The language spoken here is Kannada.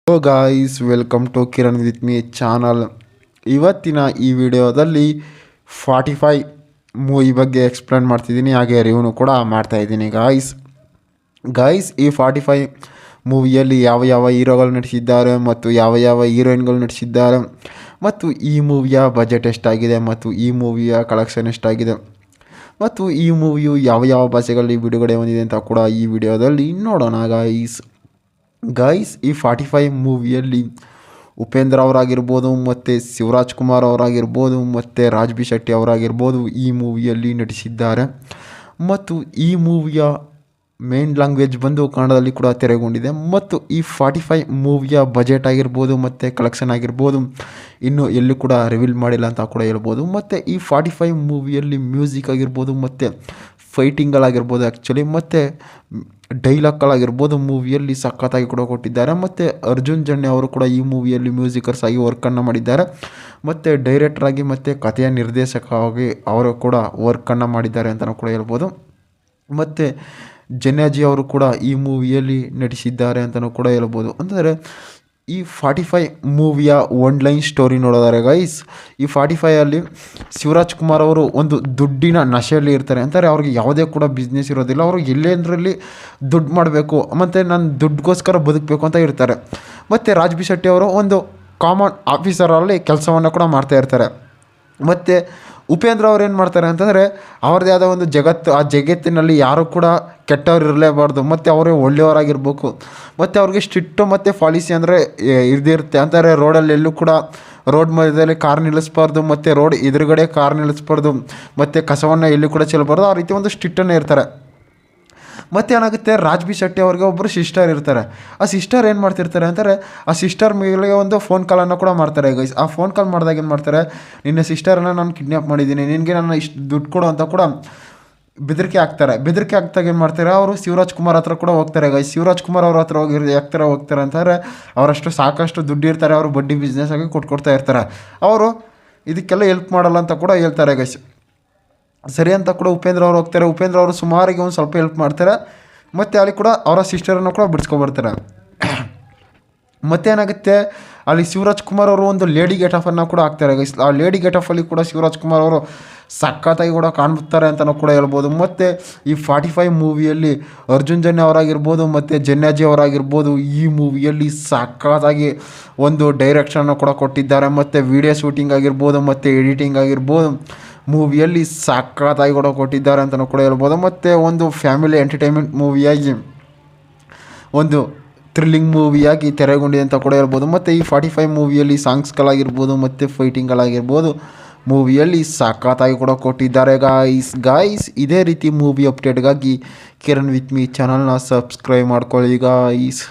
Hello guys, welcome to Kiran with me channel. ಇವತ್ತಿನ ಈ ವಿಡಿಯೋದಲ್ಲಿ 45 ಮೂವಿ ಬಗ್ಗೆ ಎಕ್ಸ್ಪ್ಲೇನ್ ಮಾಡ್ತಿದ್ದೀನಿ, ಹಾಗೆ ರಿವ್ಯೂ ಕೂಡ ಮಾಡ್ತಾಯಿದ್ದೀನಿ. ಗಾಯ್ಸ್ ಈ 45 ಮೂವಿಯಲ್ಲಿ ಯಾವ ಯಾವ ಹೀರೋಗಳು ನಟಿಸಿದ್ದಾರೆ ಮತ್ತು ಯಾವ ಯಾವ ಹೀರೋಯಿನ್ಗಳು ನಟಿಸಿದ್ದಾರೆ ಮತ್ತು ಈ ಮೂವಿಯ ಬಜೆಟ್ ಎಷ್ಟಾಗಿದೆ ಮತ್ತು ಈ ಮೂವಿಯ ಕಲೆಕ್ಷನ್ ಎಷ್ಟಾಗಿದೆ ಮತ್ತು ಈ ಮೂವಿಯು ಯಾವ ಯಾವ ಭಾಷೆಗಳಲ್ಲಿ ಬಿಡುಗಡೆ ಹೊಂದಿದೆ ಅಂತ ಕೂಡ ಈ ವಿಡಿಯೋದಲ್ಲಿ ನೋಡೋಣ. ಗಾಯ್ಸ್ ಈ 45 ಮೂವಿಯಲ್ಲಿ ಉಪೇಂದ್ರ ಅವರಾಗಿರ್ಬೋದು ಮತ್ತು ಶಿವರಾಜ್ ಕುಮಾರ್ ಅವರಾಗಿರ್ಬೋದು ಮತ್ತು ರಾಜ್ ಬಿ ಶೆಟ್ಟಿ ಅವರಾಗಿರ್ಬೋದು ಈ ಮೂವಿಯಲ್ಲಿ ನಟಿಸಿದ್ದಾರೆ. ಮತ್ತು ಈ ಮೂವಿಯ ಮೇನ್ ಲ್ಯಾಂಗ್ವೇಜ್ ಬಂದು ಕನ್ನಡದಲ್ಲಿ ಕೂಡ ತೆರೆಗೊಂಡಿದೆ. ಮತ್ತು ಈ 45 ಮೂವಿಯ ಬಜೆಟ್ ಆಗಿರ್ಬೋದು ಮತ್ತು ಕಲೆಕ್ಷನ್ ಆಗಿರ್ಬೋದು ಇನ್ನೂ ಎಲ್ಲೂ ಕೂಡ ರಿವೀಲ್ ಮಾಡಿಲ್ಲ ಅಂತ ಕೂಡ ಹೇಳ್ಬೋದು. ಮತ್ತು ಈ 45 ಮೂವಿಯಲ್ಲಿ ಮ್ಯೂಸಿಕ್ ಆಗಿರ್ಬೋದು ಮತ್ತು ಫೈಟಿಂಗ್ಗಳಾಗಿರ್ಬೋದು ಆ್ಯಕ್ಚುಲಿ ಮತ್ತು ಡೈಲಾಗ್ಗಳಾಗಿರ್ಬೋದು ಮೂವಿಯಲ್ಲಿ ಸಖತ್ತಾಗಿ ಕೂಡ ಕೊಟ್ಟಿದ್ದಾರೆ. ಮತ್ತು ಅರ್ಜುನ್ ಜನ್ಯ ಅವರು ಕೂಡ ಈ ಮೂವಿಯಲ್ಲಿ ಮ್ಯೂಸಿಕರ್ಸ್ ಆಗಿ ವರ್ಕನ್ನು ಮಾಡಿದ್ದಾರೆ ಮತ್ತು ಡೈರೆಕ್ಟ್ರಾಗಿ ಮತ್ತು ಕಥೆಯ ನಿರ್ದೇಶಕವಾಗಿ ಅವರು ಕೂಡ ವರ್ಕನ್ನು ಮಾಡಿದ್ದಾರೆ ಅಂತಲೂ ಕೂಡ ಹೇಳ್ಬೋದು. ಮತ್ತು ಜನ್ಯಾಜಿ ಅವರು ಕೂಡ ಈ ಮೂವಿಯಲ್ಲಿ ನಟಿಸಿದ್ದಾರೆ ಅಂತಲೂ ಕೂಡ ಹೇಳ್ಬೋದು. ಅಂದರೆ ಈ 45 ಮೂವಿಯ ಒನ್ ಲೈನ್ ಸ್ಟೋರಿ ನೋಡೋದಾರೆ ಗೈಸ್, ಈ 45ಅಲ್ಲಿ ಶಿವರಾಜ್ ಕುಮಾರ್ ಅವರು ಒಂದು ದುಡ್ಡಿನ ನಶೆಯಲ್ಲಿ ಇರ್ತಾರೆ. ಅಂತಾರೆ ಅವ್ರಿಗೆ ಯಾವುದೇ ಕೂಡ ಬಿಸ್ನೆಸ್ ಇರೋದಿಲ್ಲ, ಅವರು ಎಲ್ಲೇಂದ್ರಲ್ಲಿ ದುಡ್ಡು ಮಾಡಬೇಕು ಮತ್ತು ನಾನು ದುಡ್ಡಿಗೋಸ್ಕರ ಬದುಕಬೇಕು ಅಂತ ಇರ್ತಾರೆ. ಮತ್ತು ರಾಜ್ ಬಿ ಶೆಟ್ಟಿ ಅವರು ಒಂದು ಕಾಮನ್ ಆಫೀಸರಲ್ಲಿ ಕೆಲಸವನ್ನು ಕೂಡ ಮಾಡ್ತಾಯಿರ್ತಾರೆ. ಮತ್ತು ಉಪೇಂದ್ರ ಅವ್ರು ಏನು ಮಾಡ್ತಾರೆ ಅಂತಂದರೆ ಅವ್ರದ್ದೇ ಆದ ಒಂದು ಜಗತ್ತು, ಆ ಜಗತ್ತಿನಲ್ಲಿ ಯಾರೂ ಕೂಡ ಕೆಟ್ಟವ್ರು ಇರಲೇಬಾರ್ದು ಮತ್ತು ಅವರೇ ಒಳ್ಳೆಯವರಾಗಿರ್ಬೇಕು. ಮತ್ತು ಅವ್ರಿಗೆ ಸ್ಟ್ರಿಕ್ಟು ಮತ್ತು ಪಾಲಿಸಿ ಅಂದರೆ ಇರುತ್ತೆ ಅಂತಾರೆ. ರೋಡಲ್ಲಿ ಎಲ್ಲೂ ಕೂಡ ರೋಡ್ ಮಧ್ಯದಲ್ಲಿ ಕಾರ್ ನಿಲ್ಲಿಸ್ಬಾರ್ದು ಮತ್ತು ರೋಡ್ ಎದುರುಗಡೆ ಕಾರ್ ನಿಲ್ಲಿಸ್ಬಾರ್ದು ಮತ್ತು ಕಸವನ್ನು ಎಲ್ಲೂ ಕೂಡ ಚೆಲ್ಲಬಾರ್ದು, ಆ ರೀತಿ ಒಂದು ಸ್ಟ್ರಿಕ್ಟನ್ನು ಇರ್ತಾರೆ. ಮತ್ತು ಏನಾಗುತ್ತೆ, ರಾಜ್ ಬಿ ಶೆಟ್ಟಿ ಅವ್ರಿಗೆ ಒಬ್ಬರು ಸಿಸ್ಟರ್ ಇರ್ತಾರೆ. ಆ ಸಿಸ್ಟರ್ ಏನು ಮಾಡ್ತಿರ್ತಾರೆ ಅಂತಾರೆ, ಆ ಸಿಸ್ಟರ್ ಮೇಲೆ ಒಂದು ಫೋನ್ ಕಾಲನ್ನು ಕೂಡ ಮಾಡ್ತಾರೆ ಗೈಸ್. ಆ ಫೋನ್ ಕಾಲ್ ಮಾಡಿದಾಗ ಏನು ಮಾಡ್ತಾರೆ, ನಿನ್ನ ಸಿಸ್ಟರನ್ನು ನಾನು ಕಿಡ್ನ್ಯಾಪ್ ಮಾಡಿದ್ದೀನಿ, ನಿನಗೆ ನಾನು ಇಷ್ಟು ದುಡ್ಡು ಕೊಡು ಅಂತ ಕೂಡ ಬೆದರಿಕೆ ಹಾಕ್ತಾರೆ. ಬೆದರಿಕೆ ಹಾಕ್ದಾಗ ಏನು ಮಾಡ್ತಾರೆ, ಅವರು ಶಿವರಾಜ್ ಕುಮಾರ್ ಹತ್ರ ಕೂಡ ಹೋಗ್ತಾರೆ ಗೈಸ್. ಶಿವರಾಜ್ ಕುಮಾರ್ ಅವ್ರ ಹತ್ರ ಹೋಗ್ತಾರೆ ಅಂತಾರೆ. ಅವರಷ್ಟು ಸಾಕಷ್ಟು ದುಡ್ಡು ಇರ್ತಾರೆ, ಅವರು ಬಡ್ಡಿ ಬಿಸ್ನೆಸ್ ಆಗಿ ಕೊಟ್ಕೊಡ್ತಾ ಇರ್ತಾರೆ. ಅವರು ಇದಕ್ಕೆಲ್ಲ ಹೆಲ್ಪ್ ಮಾಡಲ್ಲ ಅಂತ ಕೂಡ ಹೇಳ್ತಾರೆ ಗೈಸ್. ಸರಿ ಅಂತ ಕೂಡ ಉಪೇಂದ್ರ ಅವರು ಹೋಗ್ತಾರೆ. ಉಪೇಂದ್ರ ಅವರು ಸುಮಾರಿಗೆ ಒಂದು ಸ್ವಲ್ಪ ಹೆಲ್ಪ್ ಮಾಡ್ತಾರೆ ಮತ್ತು ಅಲ್ಲಿ ಕೂಡ ಅವರ ಸಿಸ್ಟರನ್ನು ಕೂಡ ಬಿಡಿಸ್ಕೊಬರ್ತಾರೆ. ಮತ್ತೇನಾಗುತ್ತೆ, ಅಲ್ಲಿ ಶಿವರಾಜ್ ಕುಮಾರ್ ಅವರು ಒಂದು ಲೇಡಿ ಗೆಟಫನ್ನು ಕೂಡ ಹಾಕ್ತಾರೆ ಗೈಸ್. ಆ ಲೇಡಿ ಗೆಟಫಲ್ಲಿ ಕೂಡ ಶಿವರಾಜ್ ಕುಮಾರ್ ಅವರು ಸಖತ್ತಾಗಿ ಕೂಡ ಕಾಣ್ತಾರೆ ಅಂತಲೂ ಕೂಡ ಹೇಳ್ಬೋದು. ಮತ್ತು ಈ 45 ಮೂವಿಯಲ್ಲಿ ಅರ್ಜುನ್ ಜನ್ಯ ಅವರಾಗಿರ್ಬೋದು ಮತ್ತು ಜನ್ಯಾಜಿ ಅವರಾಗಿರ್ಬೋದು ಈ ಮೂವಿಯಲ್ಲಿ ಸಖತ್ತಾಗಿ ಒಂದು ಡೈರೆಕ್ಷನ್ನು ಕೂಡ ಕೊಟ್ಟಿದ್ದಾರೆ. ಮತ್ತು ವಿಡಿಯೋ ಶೂಟಿಂಗ್ ಆಗಿರ್ಬೋದು ಮತ್ತು ಎಡಿಟಿಂಗ್ ಆಗಿರ್ಬೋದು ಮೂವಿಯಲ್ಲಿ ಸಖತ್ತಾಗಿ ಕೂಡ ಕೊಟ್ಟಿದ್ದಾರೆ ಅಂತಲೂ ಕೂಡ ಹೇಳ್ಬೋದು. ಮತ್ತು ಒಂದು ಫ್ಯಾಮಿಲಿ ಎಂಟರ್ಟೈನ್ಮೆಂಟ್ ಮೂವಿಯಾಗಿ ಒಂದು ಥ್ರಿಲ್ಲಿಂಗ್ ಮೂವಿಯಾಗಿ ತೆರೆಗೊಂಡಿದೆ ಅಂತ ಕೂಡ ಹೇಳ್ಬೋದು. ಮತ್ತು ಈ 45 ಮೂವಿಯಲ್ಲಿ ಸಾಂಗ್ಸ್ಗಳಾಗಿರ್ಬೋದು ಮತ್ತು ಫೈಟಿಂಗ್ಗಳಾಗಿರ್ಬೋದು ಮೂವಿಯಲ್ಲಿ ಸಖತ್ತಾಗಿ ಕೂಡ ಕೊಟ್ಟಿದ್ದಾರೆ ಗಾಯ್ಸ್. ಇದೇ ರೀತಿ ಮೂವಿ ಅಪ್ಡೇಟ್ಗಾಗಿ ಕಿರಣ್ ವಿತ್ ಮೀ ಚಾನಲ್ನ ಸಬ್ಸ್ಕ್ರೈಬ್ ಮಾಡ್ಕೊಳ್ಳಿ ಗಾಯ್ಸ್.